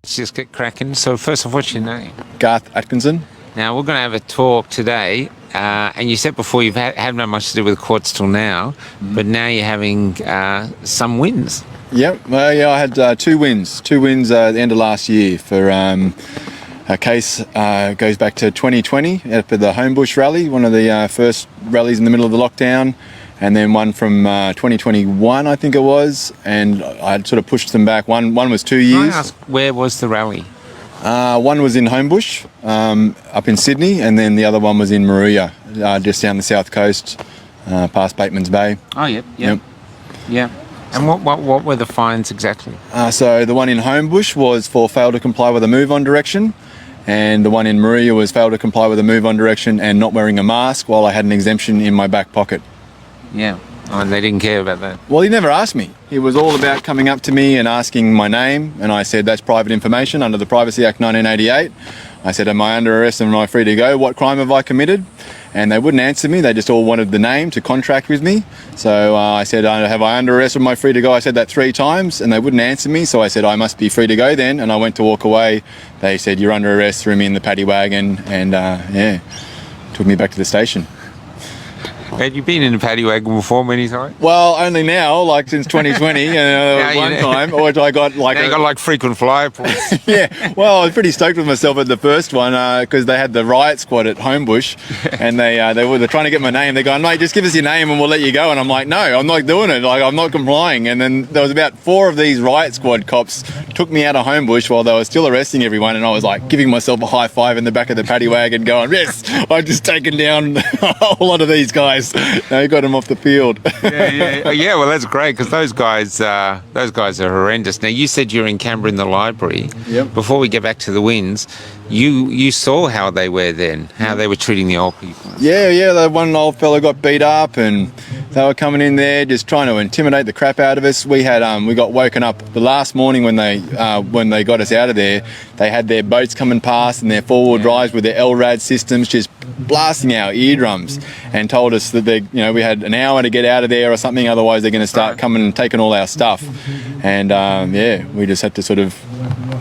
Let's just get cracking. So first off, what's your name? Garth Atkinson. Now, we're going to have a talk today, and you said before you've had not much to do with courts till now, but now you're having some wins. Yep, well, yeah, I had two wins. Two wins at the end of last year for a case goes back to 2020 for the Homebush Rally, one of the first rallies in the middle of the lockdown, and then one from 2021, I think it was, and I sort of pushed them back. One was 2 years. Can I ask, where was the rally? One was in Homebush, up in Sydney, and then the other one was in Moruya, just down the south coast, past Bateman's Bay. Oh, yep. Yeah. And what were the fines exactly? So the one in Homebush was for fail to comply with a move-on direction, and the one in Moruya was fail to comply with a move-on direction and not wearing a mask while I had an exemption in my back pocket. Yeah. Oh, and they didn't care about that? Well, he never asked me. It was all about coming up to me and asking my name, and I said that's private information under the Privacy Act 1988. I said, am I under arrest and am I free to go? What crime have I committed? And they wouldn't answer me. They just all wanted the name to contract with me. So I said, have I under arrest? Am I free to go? I said that 3 times and they wouldn't answer me. So I said, I must be free to go then. And I went to walk away. They said, you're under arrest, threw me in the paddy wagon and took me back to the station. Had you been in a paddy wagon before many times? Well, only now, like since 2020, one time, which I got like... Now you got like frequent flyer points. Yeah, well, I was pretty stoked with myself at the first one because they had the riot squad at Homebush and they were trying to get my name. They're going, mate, just give us your name and we'll let you go. And I'm like, no, I'm not doing it. Like, I'm not complying. And then there was about 4 of these riot squad cops took me out of Homebush while they were still arresting everyone. And I was like giving myself a high five in the back of the paddy wagon going, yes, I've just taken down a whole lot of these guys. No, you got them off the field. Yeah, well, that's great because those guys are horrendous. Now, you said you're in Canberra in the library. Yep. Before we get back to the wins, you saw how they were then, how they were treating the old people. Yeah, that one old fella got beat up and they were coming in there just trying to intimidate the crap out of us. We got woken up the last morning when they got us out of there. They had their boats coming past and their four-wheel drives with their LRAD systems just blasting our eardrums and told us that we had an hour to get out of there or something, otherwise they're going to start coming and taking all our stuff. And we just had to sort of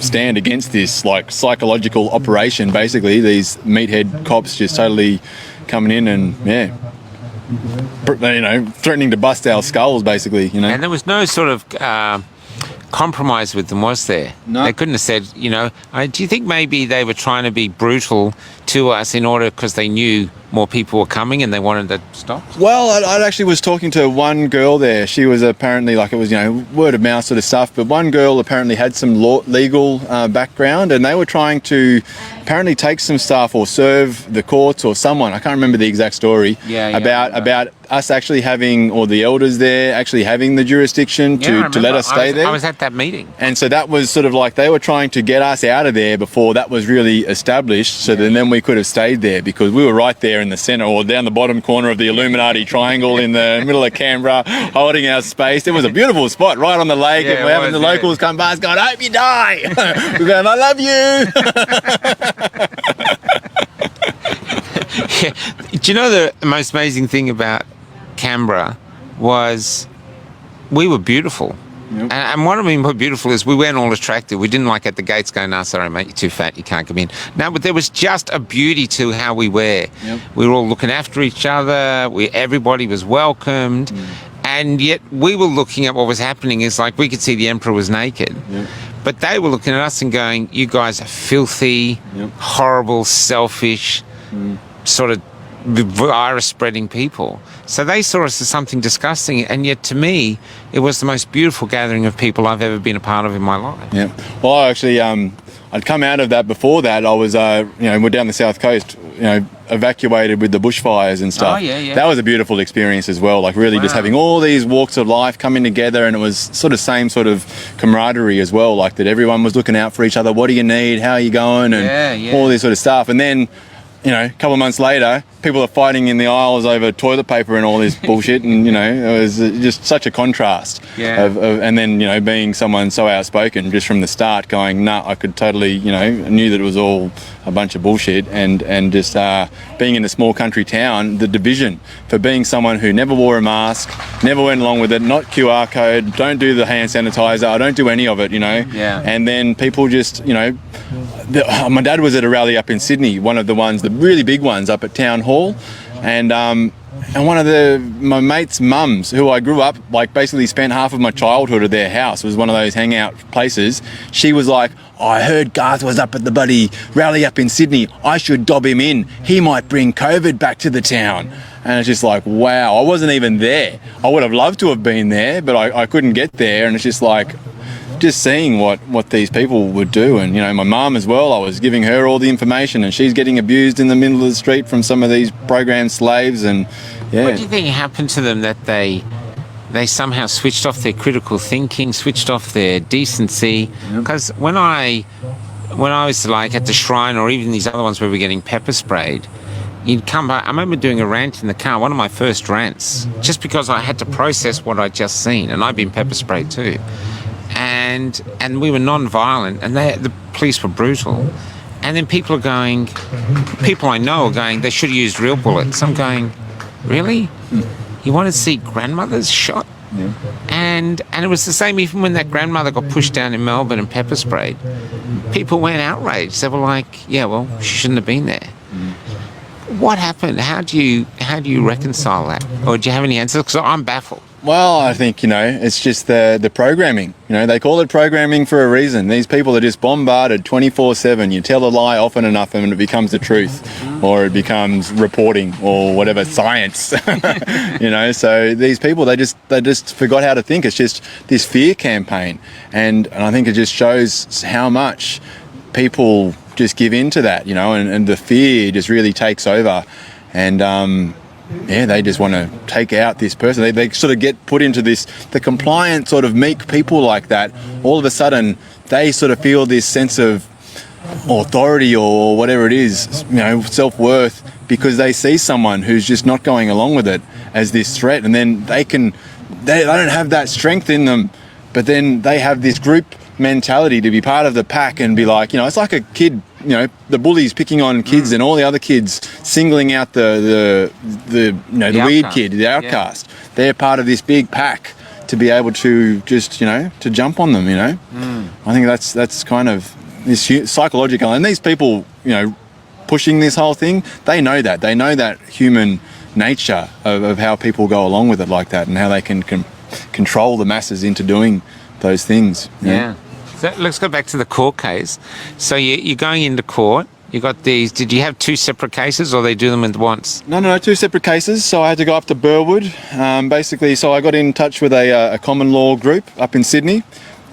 stand against this like psychological operation, basically. These meathead cops just totally coming in and threatening to bust our skulls, basically. And there was no sort of compromise with them, was there? No. They couldn't have said, do you think maybe they were trying to be brutal to us in order because they knew more people were coming and they wanted to stop? Well, I actually was talking to one girl there. She was apparently word of mouth sort of stuff, but one girl apparently had some legal background and they were trying to apparently take some stuff or serve the courts or someone. I can't remember the exact story about us actually having, or the elders there actually having the jurisdiction to let us stay there. I was at that meeting. And so that was sort of like they were trying to get us out of there before that was really established, so then we could have stayed there because we were right there in the centre or down the bottom corner of the Illuminati triangle in the middle of Canberra, holding our space. It was a beautiful spot right on the lake, and we're having the locals come past going, I hope you die. We're going, I love you. Yeah. Do you know the most amazing thing about Canberra was we were beautiful. Yep. And what I mean by beautiful is we weren't all attractive. We didn't like at the gates go, no, sorry, mate, you're too fat, you can't come in. No, but there was just a beauty to how we were. Yep. We were all looking after each other. Everybody was welcomed. And yet we were looking at what was happening is like we could see the emperor was naked. Yep. But they were looking at us and going, you guys are filthy, horrible, selfish, sort of virus-spreading people. So they saw us as something disgusting, and yet to me, it was the most beautiful gathering of people I've ever been a part of in my life. Yeah. Well, I actually, I'd come out of that before that. I was, we're down the south coast, evacuated with the bushfires and stuff. Oh, yeah. That was a beautiful experience as well. Like really just having all these walks of life coming together, and it was sort of same sort of camaraderie as well. Like that everyone was looking out for each other. What do you need? How are you going? And all this sort of stuff. And then a couple of months later, people are fighting in the aisles over toilet paper and all this bullshit, and it was just such a contrast. Yeah. And then being someone so outspoken just from the start, going, nah, I could totally, I knew that it was all a bunch of bullshit, and just being in a small country town, the division for being someone who never wore a mask, never went along with it, not QR code, don't do the hand sanitizer, I don't do any of it, Yeah. And then people just, my dad was at a rally up in Sydney, one of the ones, the really big ones up at Town Hall, and one of my mate's mums, who I grew up, basically spent half of my childhood at their house, it was one of those hangout places, she was like, I heard Garth was up at the buddy rally up in Sydney, I should dob him in, he might bring COVID back to the town. And it's just like, wow, I wasn't even there. I would have loved to have been there, but I couldn't get there, and it's just like, just seeing what these people would do. And my mum as well, I was giving her all the information, and she's getting abused in the middle of the street from some of these programmed slaves. And What do you think happened to them, that they somehow switched off their critical thinking, switched off their decency? Because when I was at the Shrine, or even these other ones where we're getting pepper sprayed, you'd come back. I remember doing a rant in the car, one of my first rants, just because I had to process what I'd just seen, and I'd been pepper sprayed too. And we were non-violent, and the police were brutal. And then people I know are going, they should have used real bullets. I'm going, really? You want to see grandmothers shot? Yeah. And it was the same even when that grandmother got pushed down in Melbourne and pepper sprayed. People went outraged. They were like, yeah, well, she shouldn't have been there. What happened? How do you reconcile that? Or do you have any answers? Because I'm baffled. Well, I think, it's just the programming. They call it programming for a reason. These people are just bombarded 24/7. You tell a lie often enough and it becomes the truth, or it becomes reporting, or whatever, science. So these people, they just forgot how to think. It's just this fear campaign. And I think it just shows how much people just give in to that, and the fear just really takes over. And they just want to take out this person. They sort of get put into the compliant sort of meek people like that. All of a sudden, they sort of feel this sense of authority, or whatever it is, self-worth, because they see someone who's just not going along with it as this threat. And then they don't have that strength in them, but then they have this group mentality to be part of the pack and be like, it's like a kid, the bullies picking on kids, and all the other kids singling out the weird kid, the outcast. Yeah. They're part of this big pack to be able to just, to jump on them, I think that's kind of this psychological, and these people, pushing this whole thing, they know that human nature of how people go along with it like that, and how they can control the masses into doing those things. Yeah. So let's go back to the court case. So you're going into court. You got these. Did you have two separate cases, or they do them at once? No, two separate cases. So I had to go up to Burwood. So I got in touch with a common law group up in Sydney,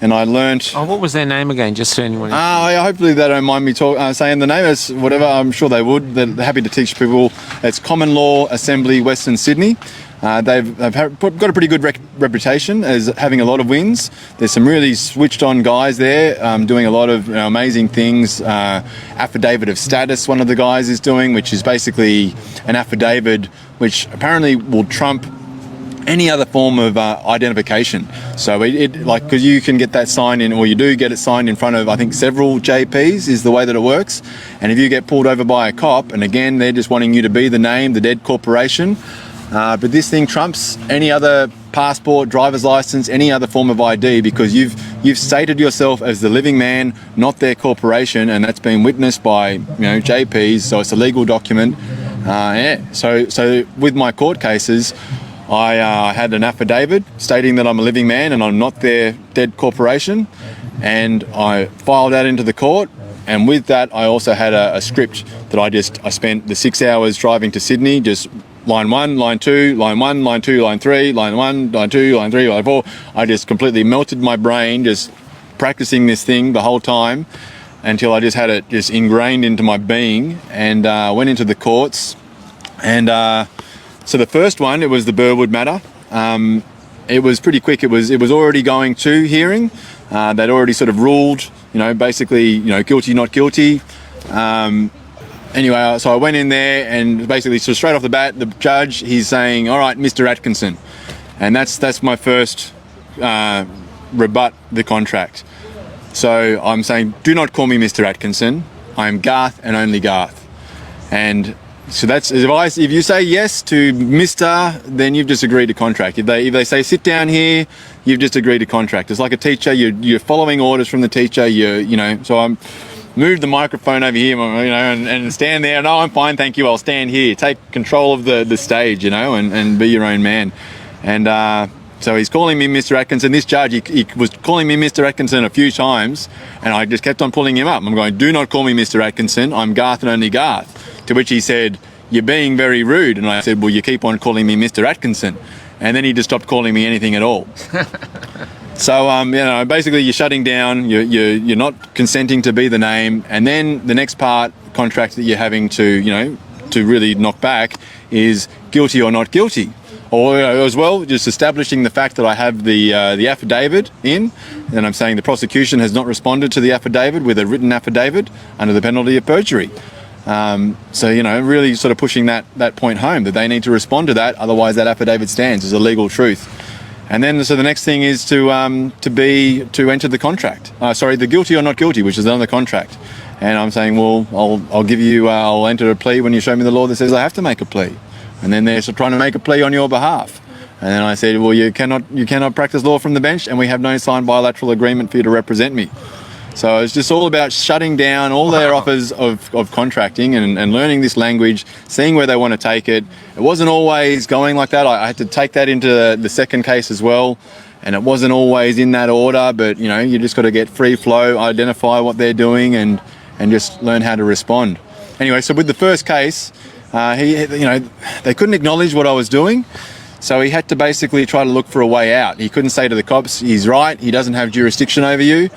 and I learnt. Oh, what was their name again? Just so anyone. Hopefully they don't mind me saying the name. It's whatever. I'm sure they would. They're happy to teach people. It's Common Law Assembly Western Sydney. They've got a pretty good reputation as having a lot of wins. There's some really switched on guys there doing a lot of amazing things. Affidavit of status, one of the guys is doing, which is basically an affidavit which apparently will trump any other form of identification. So because you can get that signed in, or you do get it signed in front of, I think, several JPs is the way that it works. And if you get pulled over by a cop, and again, they're just wanting you to be the name, the dead corporation. But this thing trumps any other passport, driver's license, any other form of ID, because you've stated yourself as the living man, not their corporation, and that's been witnessed by JPs. So it's a legal document. So with my court cases, I had an affidavit stating that I'm a living man and I'm not their dead corporation, and I filed that into the court. And with that, I also had a script that I spent the 6 hours driving to Sydney, just line 1, line 2, line 1, line 2, line 3, line 1, line 2, line 3, line 4. I just completely melted my brain just practicing this thing the whole time until I just had it just ingrained into my being, and went into the courts. And so the first one, it was the Burwood matter. It was pretty quick. It was already going to hearing. They'd already sort of ruled, basically, guilty, not guilty. anyway, so I went in there, and basically, so straight off the bat, the judge, he's saying, all right, Mr. Atkinson. And that's my first rebut the contract. So I'm saying, do not call me Mr. Atkinson. I'm Garth and only Garth. And so that's advice. If you say yes to Mr., then you've just agreed to contract. If they say sit down here, you've just agreed to contract. It's like a teacher. You're following orders from the teacher. So I'm move the microphone over here, and stand there. No, I'm fine, thank you. I'll stand here. Take control of the stage, and be your own man. And so he's calling me Mr. Atkinson. This judge, he was calling me Mr. Atkinson a few times, and I just kept on pulling him up. I'm going, do not call me Mr. Atkinson. I'm Garth and only Garth. To which he said, you're being very rude. And I said, well, you keep on calling me Mr. Atkinson. And then he just stopped calling me anything at all. So, basically you're shutting down, you're not consenting to be the name. And then the next part, contract that you're having to really knock back is guilty or not guilty. Or as well, just establishing the fact that I have the affidavit in, and I'm saying the prosecution has not responded to the affidavit with a written affidavit under the penalty of perjury. Really sort of pushing that point home, that they need to respond to that, otherwise that affidavit stands as a legal truth. And then, so the next thing is to enter the contract. The guilty or not guilty, which is another contract. And I'm saying, well, I'll enter a plea when you show me the law that says I have to make a plea. And then they're trying to make a plea on your behalf. And then I said, well, you cannot practice law from the bench, and we have no signed bilateral agreement for you to represent me. So it's just all about shutting down all their offers of contracting and learning this language, seeing where they want to take it. It wasn't always going like that. I had to take that into the second case as well. And it wasn't always in that order, but you just got to get free flow, identify what they're doing, and just learn how to respond. Anyway, so with the first case, they couldn't acknowledge what I was doing. So he had to basically try to look for a way out. He couldn't say to the cops, he's right, he doesn't have jurisdiction over you.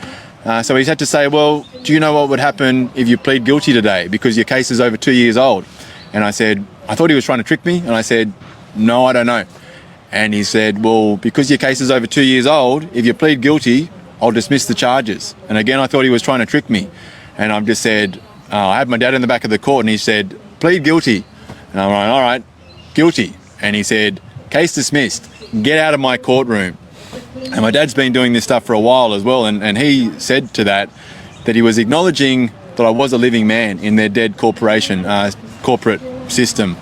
So he's had to say, well, do you know what would happen if you plead guilty today because your case is over 2 years old? And I said, I thought he was trying to trick me. And I said, no, I don't know. And he said, well, because your case is over 2 years old, if you plead guilty, I'll dismiss the charges. And again, I thought he was trying to trick me. And I've just said, I had my dad in the back of the court, and he said, plead guilty. And I'm like, all right, guilty. And he said, case dismissed, get out of my courtroom. And my dad's been doing this stuff for a while as well, and he said to that he was acknowledging that I was a living man in their dead corporate system.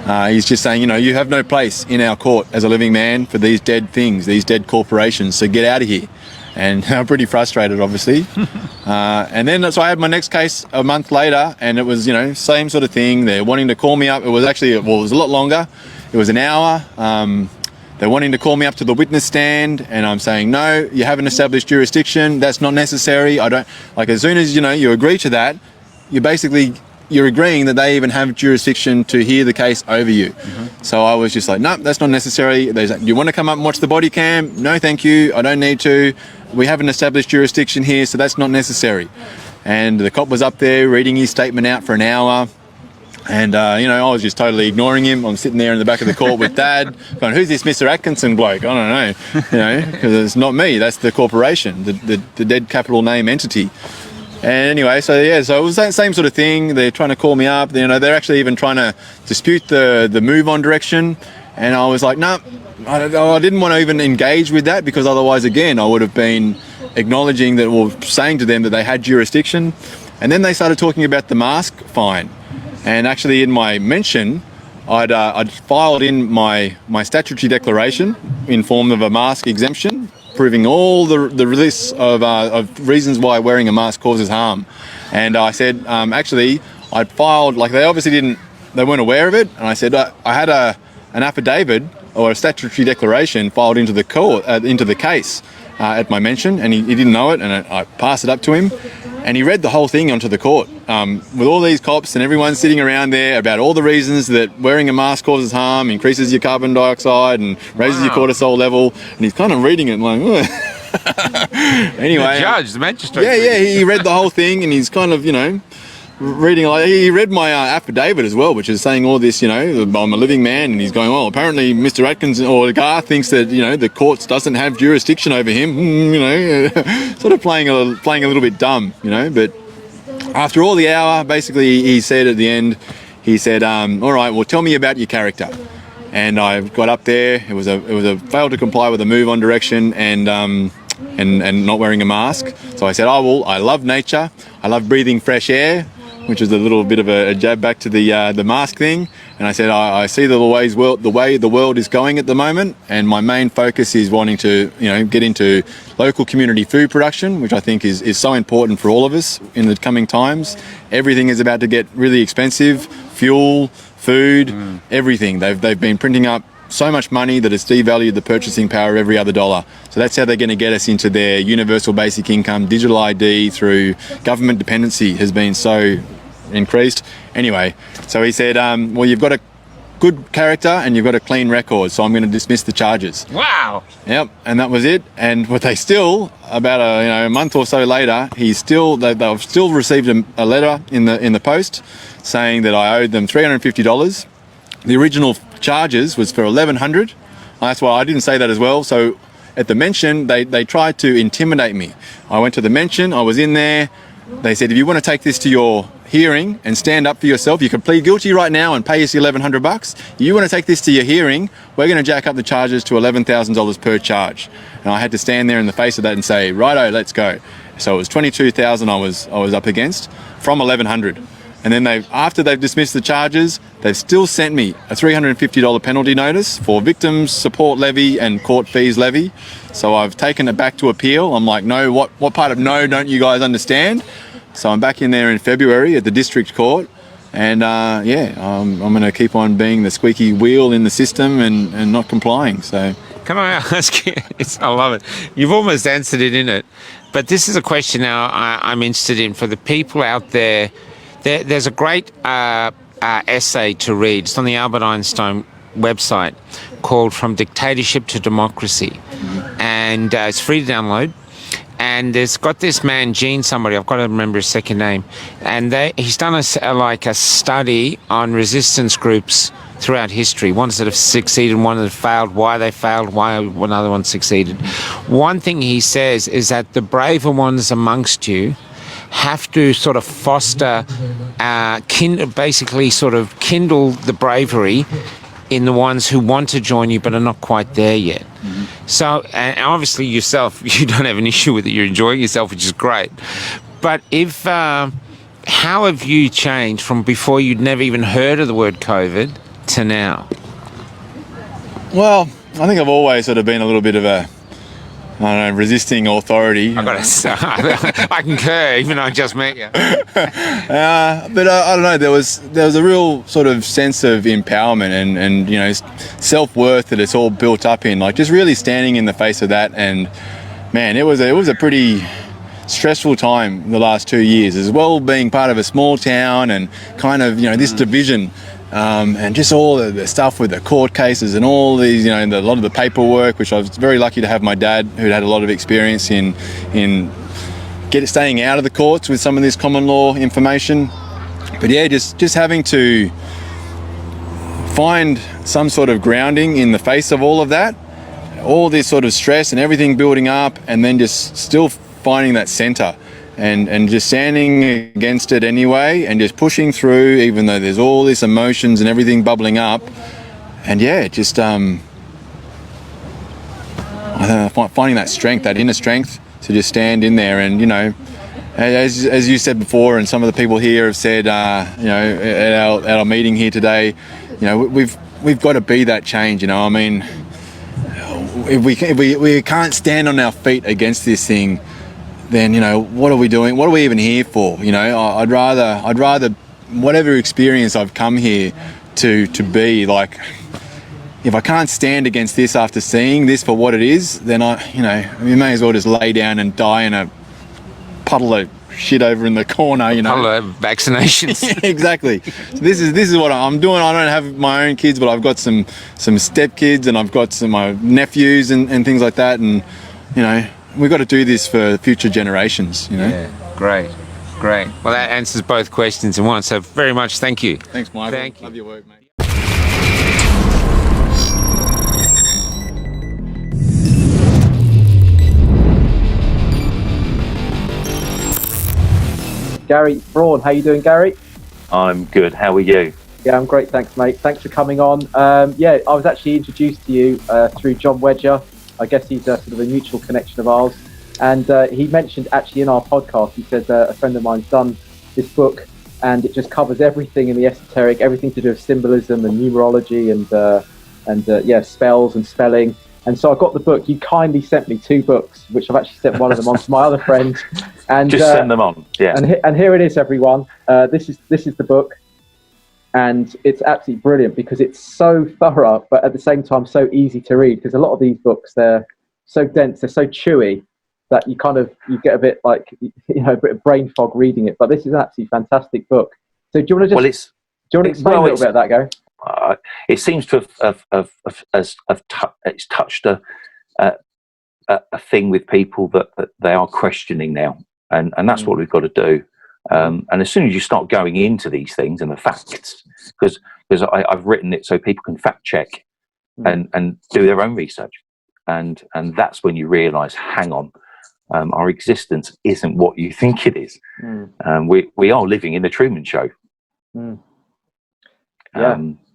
He's just saying, you have no place in our court as a living man for these dead things, these dead corporations, so get out of here. And I'm pretty frustrated, obviously. And then, so I had my next case a month later, and it was, same sort of thing. They're wanting to call me up. It was actually, well, it was a lot longer. It was an hour. They're wanting to call me up to the witness stand, and I'm saying, no, you haven't established jurisdiction. That's not necessary. As soon as, you agree to that, you're agreeing that they even have jurisdiction to hear the case over you. Mm-hmm. So I was just like, no, that's not necessary. They said, you want to come up and watch the body cam? No, thank you. I don't need to. We haven't established jurisdiction here, so that's not necessary. And the cop was up there reading his statement out for an hour. And, I was just totally ignoring him. I'm sitting there in the back of the court with Dad, going, who's this Mr. Atkinson bloke? I don't know, because it's not me. That's the corporation, the dead capital name entity. And anyway, so it was that same sort of thing. They're trying to call me up. They're actually even trying to dispute the move on direction. And I was like, no, I didn't want to even engage with that, because otherwise, again, I would have been acknowledging that, or saying to them that they had jurisdiction. And then they started talking about the mask fine. And actually, in my mention, I'd filed in my statutory declaration in form of a mask exemption, proving all the list of reasons why wearing a mask causes harm. And I said, actually, I'd filed, they weren't aware of it. And I said, I had an affidavit or a statutory declaration filed into the court, into the case at my mention, and he didn't know it, and I passed it up to him. And he read the whole thing onto the court with all these cops and everyone sitting around there about all the reasons that wearing a mask causes harm, increases your carbon dioxide and raises your cortisol level. And he's kind of reading it and like, anyway. The magistrate. Yeah, he read the whole thing, and he's kind of, reading, he read my affidavit as well, which is saying all this, I'm a living man, and he's going, well, apparently Mr. Atkins or Garth thinks that, the courts doesn't have jurisdiction over him, sort of playing a little bit dumb, but after all the hour, basically he said at the end, he said, all right, well, tell me about your character. And I got up there. It was a failed to comply with a move on direction and not wearing a mask. So I said, oh, well, I love nature. I love breathing fresh air, which is a little bit of a jab back to the mask thing. And I said, I see the way the world is going at the moment, and my main focus is wanting to, get into local community food production, which I think is so important for all of us in the coming times. Everything is about to get really expensive, fuel, food, everything. They've been printing up so much money that it's devalued the purchasing power of every other dollar. So that's how they're going to get us into their universal basic income. Digital ID through government dependency has been so increased. Anyway, so he said, well, you've got a good character and you've got a clean record, so I'm going to dismiss the charges. Wow. Yep, and that was it. And what they still, about a month or so later, they've still received a letter in the post saying that I owed them $350. The original charges was for $1,100. That's why I didn't say that as well. So at the mention, they tried to intimidate me. I went to the mention, I was in there. They said, if you want to take this to your hearing and stand up for yourself, you can plead guilty right now and pay us $1,100. You want to take this to your hearing, we're going to jack up the charges to $11,000 per charge. And I had to stand there in the face of that and say, righto, let's go. So it was $22,000 I was up against from $1,100. And then after they've dismissed the charges, they've still sent me a $350 penalty notice for victims support levy and court fees levy. So I've taken it back to appeal. I'm like, no, what part of no don't you guys understand? So I'm back in there in February at the district court. And I'm going to keep on being the squeaky wheel in the system and not complying. So can I ask you, I love it. You've almost answered it in it. But this is a question now I'm interested in for the people out there. There's a great essay to read. It's on the Albert Einstein website called From Dictatorship to Democracy. And it's free to download. And there's got this man, Gene somebody, I've got to remember his second name. And he's done a study on resistance groups throughout history. Ones that have succeeded, one that have failed, why they failed, why another one succeeded. One thing he says is that the braver ones amongst you have to sort of foster, basically sort of kindle the bravery in the ones who want to join you but are not quite there yet. So, and obviously yourself, you don't have an issue with it. You're enjoying yourself, which is great. But how have you changed from before you'd never even heard of the word COVID to now? Well, I think I've always sort of been a little bit of resisting authority. I concur, even though I just met you. But I don't know. There was a real sort of sense of empowerment and self-worth that it's all built up in. Like just really standing in the face of that, and man, it was a pretty stressful time the last 2 years, as well being part of a small town and kind of this division. And just all the stuff with the court cases and all these, a lot of the paperwork, which I was very lucky to have my dad, who'd had a lot of experience in staying out of the courts with some of this common law information. But yeah, just having to find some sort of grounding in the face of all of that, all this sort of stress and everything building up, and then just still finding that center. And just standing against it anyway and just pushing through, even though there's all these emotions and everything bubbling up. And yeah, just finding that strength, that inner strength to just stand in there. And, as you said before, and some of the people here have said, at our meeting here today, we've got to be that change, I mean, if we can't stand on our feet against this thing, then what are we doing? What are we even here for? I'd rather whatever experience I've come here to be like. If I can't stand against this after seeing this for what it is, then we may as well just lay down and die in a puddle of shit over in the corner. Puddle of vaccinations. Exactly. So this is what I'm doing. I don't have my own kids, but I've got some stepkids and I've got my nephews and things like that, and we've got to do this for future generations, Yeah, great. Well, that answers both questions in one, so very much thank you. Thanks, Michael. Thank you. Love your work, mate. Gary Braun. How you doing, Gary? I'm good. How are you? Yeah, I'm great. Thanks, mate. Thanks for coming on. Yeah, I was actually introduced to you through John Wedger. I guess he's sort of a mutual connection of ours. And he mentioned actually in our podcast, he said a friend of mine's done this book, and it just covers everything in the esoteric, everything to do with symbolism and numerology and spells and spelling. And so I got the book. You kindly sent me 2 books, which I've actually sent one of them on to my other friend. And just send them on. Yeah. And here it is, everyone. This is the book. And it's absolutely brilliant because it's so thorough, but at the same time so easy to read. Because a lot of these books, they're so dense, they're so chewy that you get a bit like, a bit of brain fog reading it. But this is an absolutely fantastic book. So do you want to explain a little bit of that, Gary? It seems to it's touched a thing with people that they are questioning now, and that's what we've got to do. And as soon as you start going into these things and the facts, because I've written it so people can fact check and do their own research, and that's when you realise, hang on, our existence isn't what you think it is. We are living in the Truman Show.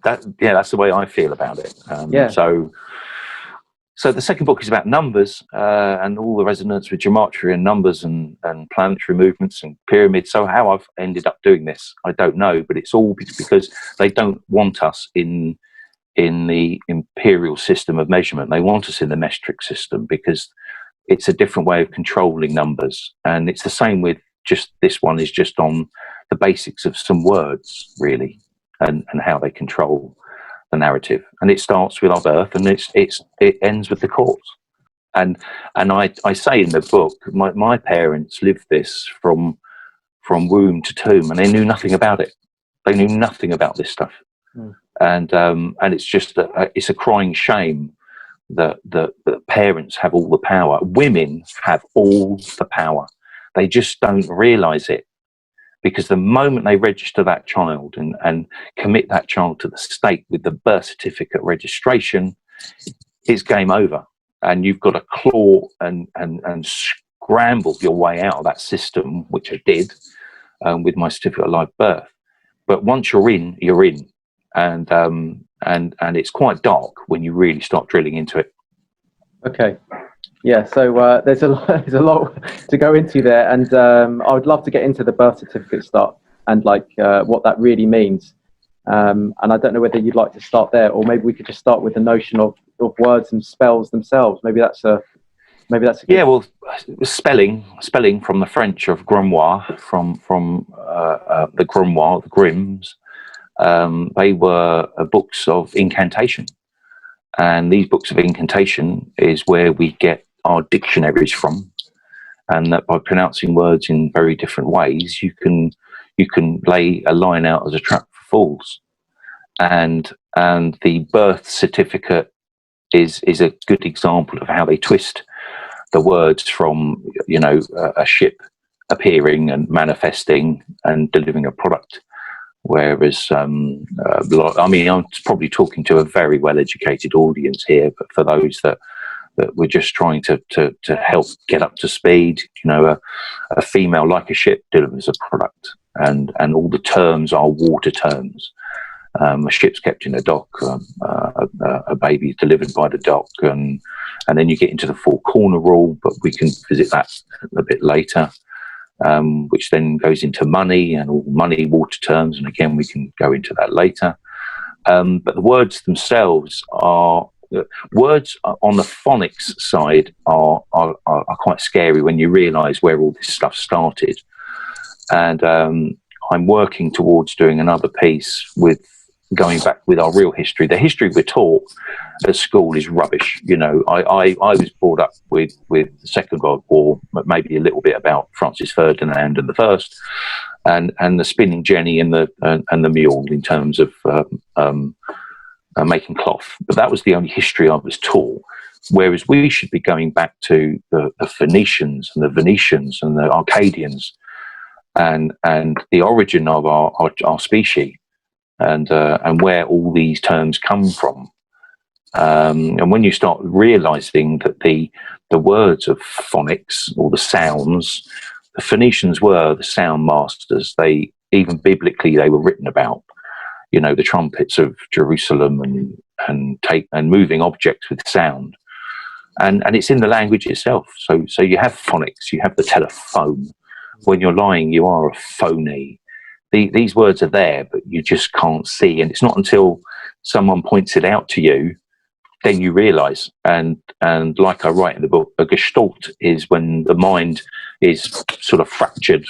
That's the way I feel about it. So the second book is about numbers and all the resonance with gematria and numbers and planetary movements and pyramids. So how I've ended up doing this, I don't know, but it's all because they don't want us in the imperial system of measurement. They want us in the metric system because it's a different way of controlling numbers. And it's the same with just this one is just on the basics of some words, really, and how they control the narrative. And it starts with our birth and it ends with the corpse. And I say in the book, my parents lived this from womb to tomb, and they knew nothing about it. They knew nothing about this stuff. And it's just it's a crying shame that parents have all the power. Women have all the power. They just don't realize it. Because the moment they register that child and commit that child to the state with the birth certificate registration, it's game over. And you've got to claw and scramble your way out of that system, which I did with my certificate of live birth. But once you're in, you're in. And it's quite dark when you really start drilling into it. Okay. Yeah, so there's a lot to go into there, and I would love to get into the birth certificate stuff and what that really means. And I don't know whether you'd like to start there, or maybe we could just start with the notion of words and spells themselves. Maybe that's a good... Yeah. Well, spelling from the French of grimoire, from the grimoire, the Grimms. They were books of incantation. And these books of incantation is where we get our dictionaries from, and that by pronouncing words in very different ways, you can lay a line out as a trap for fools. And the birth certificate is a good example of how they twist the words from a ship appearing and manifesting and delivering a product. Whereas, I'm probably talking to a very well-educated audience here, but for those that we're just trying to help get up to speed, a female like a ship delivers a product, and all the terms are water terms. A ship's kept in a dock, a baby is delivered by the dock, and then you get into the four corner rule, but we can visit that a bit later. Which then goes into money and all money water terms, and again we can go into that later. But the words themselves are words on the phonics side are quite scary when you realise where all this stuff started. And I'm working towards doing another piece with going back with our real history. The history we're taught at school is rubbish. I was brought up with the Second World War, maybe a little bit about Francis Ferdinand and the First, and the spinning jenny and the mule in terms of making cloth. But that was the only history I was taught. Whereas we should be going back to the Phoenicians and the Venetians and the Arcadians, and the origin of our species. And where all these terms come from, and when you start realizing that the words of phonics or the sounds the Phoenicians were the sound masters. They, even biblically, they were written about. You know, the trumpets of Jerusalem and moving objects with sound, and it's in the language itself. So you have phonics, you have the telephone. When you're lying, you are a phony. These words are there, but you just can't see. And it's not until someone points it out to you, then you realise. And like I write in the book, a gestalt is when the mind is sort of fractured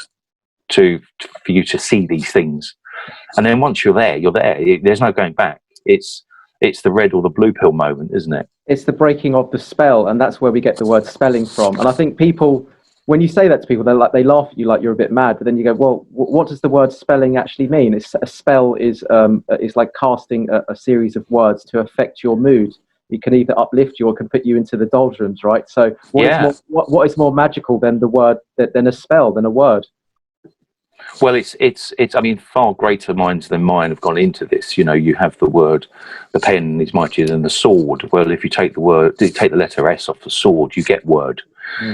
for you to see these things. And then once you're there, there's no going back. It's the red or the blue pill moment, isn't it? It's the breaking of the spell, and that's where we get the word spelling from. And I think people, when you say that to people, they laugh at you like you're a bit mad. But then you go, well, what does the word spelling actually mean? A spell is like casting a series of words to affect your mood. It can either uplift you or can put you into the doldrums, right? So what is more magical than the word, than a spell, than a word? Well, it's. I mean, far greater minds than mine have gone into this. You know, you have the word, the pen is mightier than the sword. Well, if you take the letter S off the sword, you get word.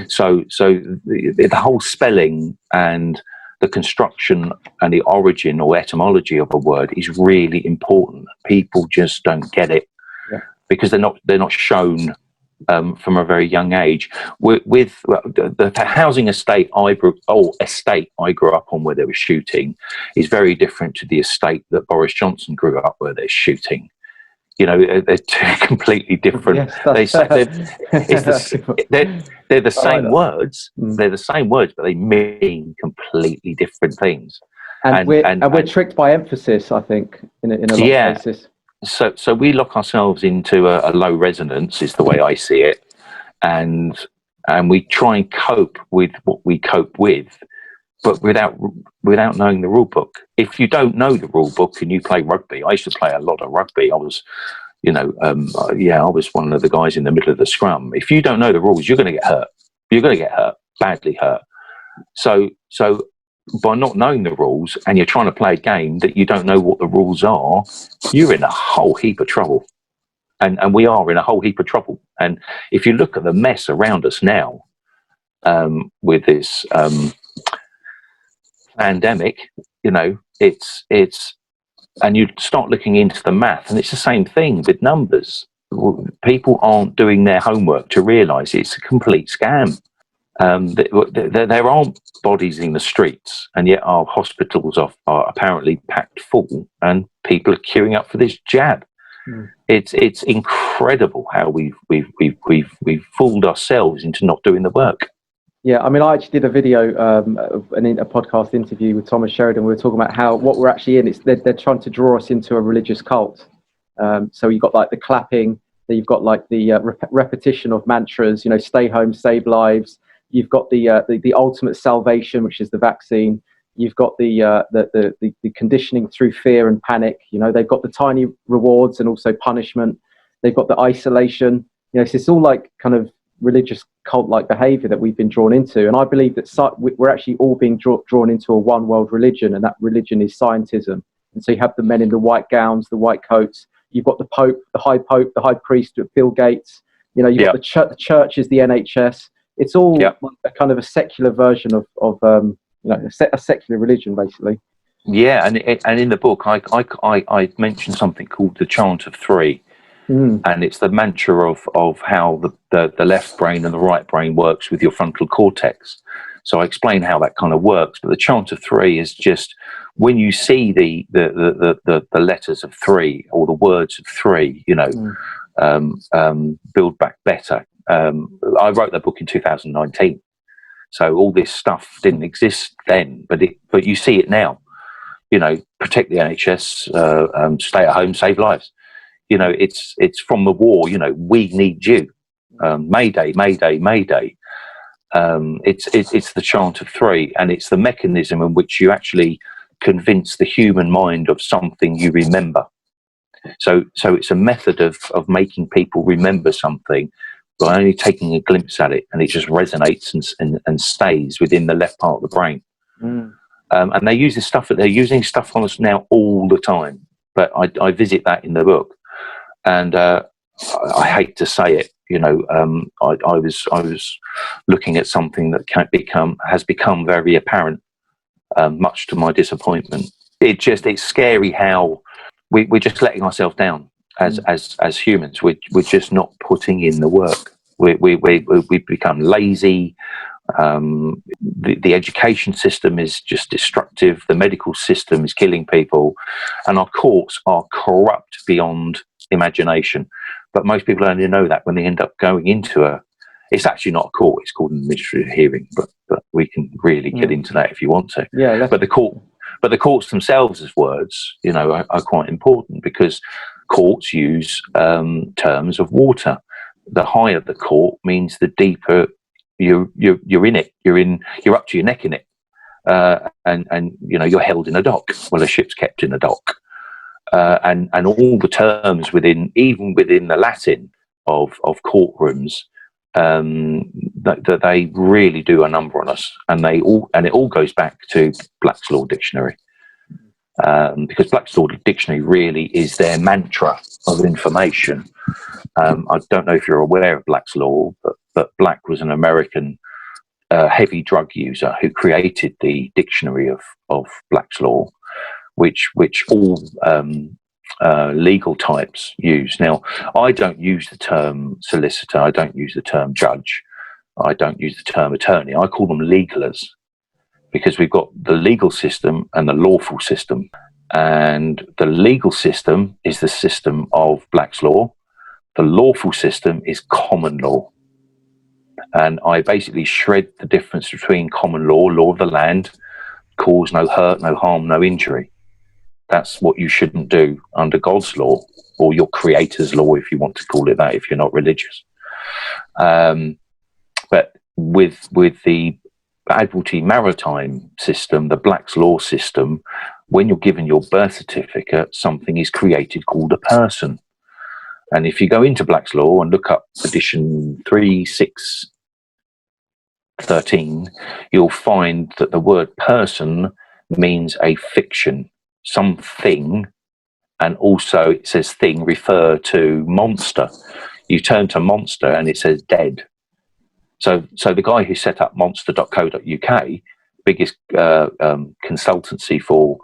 So the whole spelling and the construction and the origin or etymology of a word is really important. People just don't get it because they're not shown from a very young age. With the housing estate I grew up on, where there was shooting, is very different to the estate that Boris Johnson grew up where there's shooting. You know, they're two completely different. Yes, they're the same words. They're the same words, but they mean completely different things. And we're tricked by emphasis, I think, in a lot of cases. So we lock ourselves into a low resonance, is the way I see it, and we try and cope with what we cope with, but without knowing the rule book. If you don't know the rule book and you play rugby, I used to play a lot of rugby. I was, I was one of the guys in the middle of the scrum. If you don't know the rules, you're going to get hurt. You're going to get hurt, badly hurt. So by not knowing the rules and you're trying to play a game that you don't know what the rules are, you're in a whole heap of trouble. And we are in a whole heap of trouble. And if you look at the mess around us now, with this pandemic, you know, it's and you start looking into the math, and it's the same thing with numbers. People aren't doing their homework to realise it's a complete scam. There aren't bodies in the streets, and yet our hospitals are apparently packed full, and people are queuing up for this jab. It's incredible how we've fooled ourselves into not doing the work. Yeah, I mean, I actually did a video, a podcast interview with Thomas Sheridan. We were talking about what we're actually in. They're trying to draw us into a religious cult. So you've got like the clapping, then you've got like the repetition of mantras. You know, stay home, save lives. You've got the ultimate salvation, which is the vaccine. You've got the conditioning through fear and panic. You know, they've got the tiny rewards and also punishment. They've got the isolation. You know, so it's all like kind of religious cult-like behavior that we've been drawn into. And I believe that we're actually all being drawn into a one world religion, and that religion is scientism. And so you have the men in the white gowns, the white coats. You've got the Pope, the High Priest, Bill Gates. You know, you've got the church is the NHS. It's all a kind of a secular version of a secular religion, basically. Yeah, and in the book, I mentioned something called the chant of three. And it's the mantra of how the left brain and the right brain works with your frontal cortex. So I explain how that kind of works. But the chant of three is just when you see the letters of three or the words of three, you know, build back better. I wrote that book in 2019. So all this stuff didn't exist then, but you see it now. You know, protect the NHS, stay at home, save lives. You know, it's from the war. You know, we need you. Mayday, Mayday, Mayday. It's the chant of three, and it's the mechanism in which you actually convince the human mind of something you remember. So it's a method of making people remember something by only taking a glimpse at it, and it just resonates and stays within the left part of the brain. And they use this stuff. They're using stuff on us now all the time. But I visit that in the book. And I hate to say it, I was looking at something that has become very apparent, much to my disappointment. It's scary how we're just letting ourselves down as humans. We're just not putting in the work. We've become lazy. The education system is just destructive. The medical system is killing people, and our courts are corrupt beyond imagination. But most people only know that when they end up going into it's actually not a court, it's called an administrative hearing, but we can really get into that if you want to. Yeah. But the courts themselves as words, are quite important, because courts use terms of water. The higher the court means the deeper you're in it. You're up to your neck in it, and you're held in a dock. Well, a ship's kept in a dock, and all the terms even within the Latin of courtrooms, that they really do a number on us, and it all goes back to Black's Law Dictionary, because Black's Law Dictionary really is their mantra of information. I don't know if you're aware of Black's Law, but Black was an American heavy drug user who created the dictionary of Black's Law, which all legal types use. Now, I don't use the term solicitor, I don't use the term judge, I don't use the term attorney. I call them legalers, because we've got the legal system and the lawful system. And the legal system is the system of Black's Law. The lawful system is common law. And I basically shred the difference between common law of the land, cause no hurt, no harm, no injury. That's what you shouldn't do under God's law, or your creator's law, if you want to call it that, if you're not religious. But with the Admiralty Maritime system, the Black's Law system, when you're given your birth certificate, something is created called a person. And if you go into Black's Law and look up edition 3613, you'll find that the word person means a fiction, something, and also it says thing refer to monster. You turn to monster and it says dead. So the guy who set up monster.co.uk, biggest consultancy for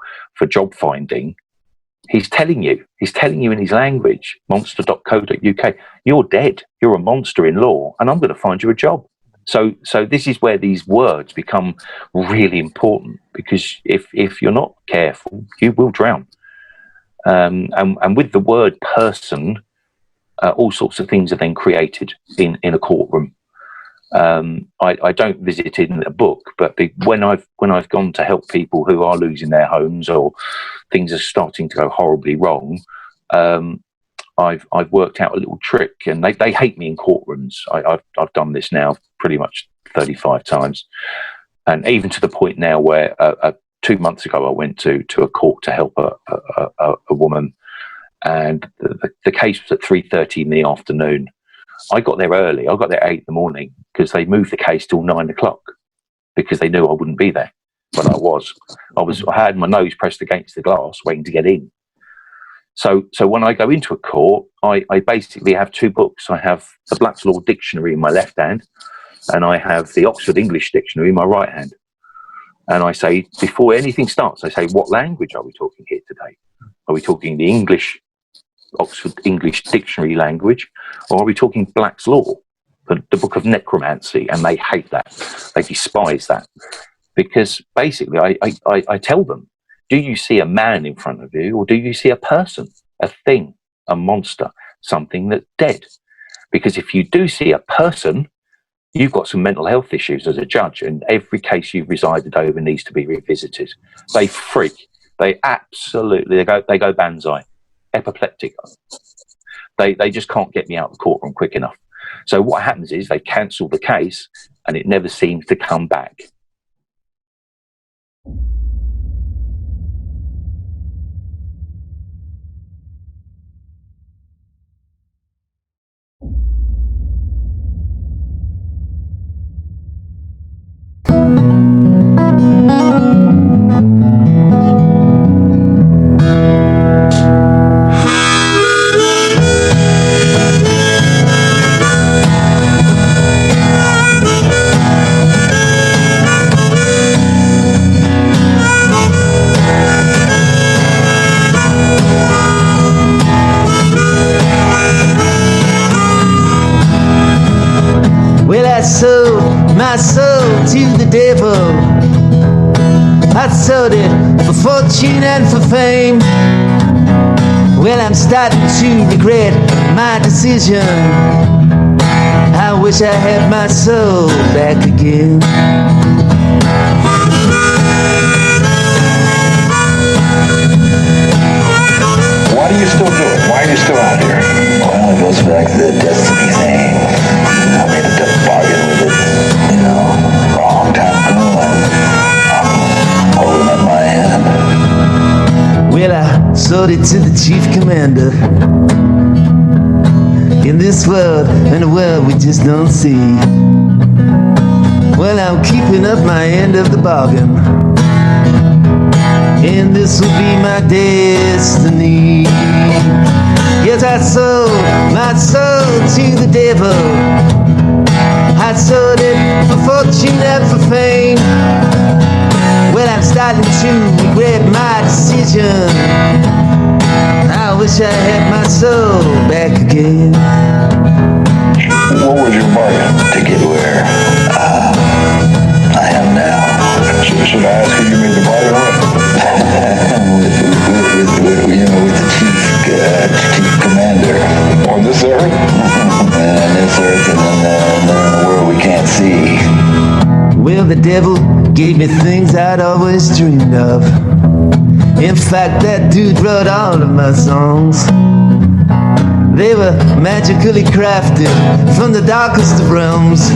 job finding, he's telling you in his language, monster.co.uk, you're dead, you're a monster in law, and I'm going to find you a job. So this is where these words become really important, because if you're not careful, you will drown. And with the word person, all sorts of things are then created in a courtroom. I don't visit it in a book, but when I've gone to help people who are losing their homes or things are starting to go horribly wrong, I've worked out a little trick, and they hate me in courtrooms. I've done this now pretty much 35 times, and even to the point now where 2 months ago I went to a court to help a woman, and the case was at 3:30 in the afternoon. I got there early. I got there at 8 in the morning, because they moved the case till 9 o'clock, because they knew I wouldn't be there. But I had my nose pressed against the glass waiting to get in. So when I go into a court, I basically have two books. I have the Black's Law Dictionary in my left hand, and I have the Oxford English Dictionary in my right hand. And I say, before anything starts, I say, what language are we talking here today? Are we talking the English, Oxford English Dictionary language, or are we talking Black's Law, the book of necromancy? And they hate that. They despise that. Because basically I tell them, do you see a man in front of you, or do you see a person, a thing, a monster, something that's dead? Because if you do see a person, you've got some mental health issues as a judge, and every case you've resided over needs to be revisited. They freak. They absolutely, they go banzai, apoplectic. They just can't get me out of the courtroom quick enough. So what happens is they cancel the case, and it never seems to come back. sold it for fortune and for fame. Well, I'm starting to regret my decision. I wish I had my soul back again. Why do you still do it? Why are you still out here? Well, it goes back to the destiny thing. I made a tough bargain with it, you know, a long time ago, and I'm holding up my hand. Well, I sold it to the chief commander. In this world, in a world we just don't see. Well, I'm keeping up my end of the bargain, and this will be my destiny. Yes, I sold my soul to the devil. I sold it for fortune and for fame. Well, I'm starting to regret my decision. I wish I had my soul back again. What was your bargain? To get where I am now. Should I ask who you made the bargain with the chief commander. On this earth? On this earth and then in the world we can't see. Well, the devil gave me things I'd always dreamed of. In fact, that dude wrote all of my songs. They were magically crafted from the darkest of realms.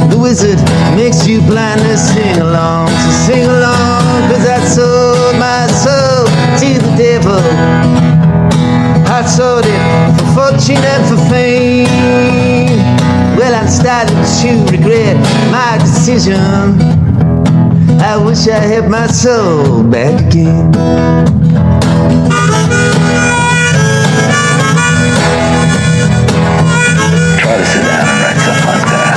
The wizard makes you blindly sing along. So sing along, 'cause I sold my soul to the devil. I sold it for fortune and for fame. Well, I'm starting to regret my decision. I wish I had my soul back again. Try to sit down and write something like that.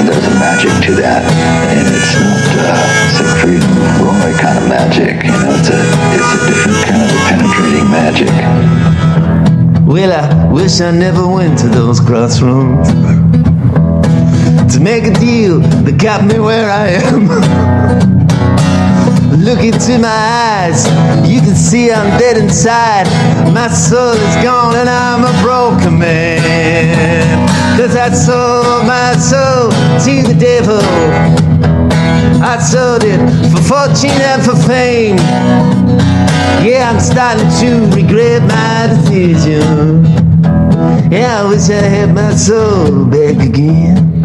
There's a magic to that, and it's not Siegfried and Roy kind of magic. You know, it's a different kind of penetrating magic. Well, I wish I never went to those crossroads to make a deal that got me where I am. Look into my eyes, you can see I'm dead inside. My soul is gone and I'm a broken man. 'Cause I sold my soul to the devil. I sold it for fortune and for fame. Yeah, I'm starting to regret my decision. Yeah, I wish I had my soul back again.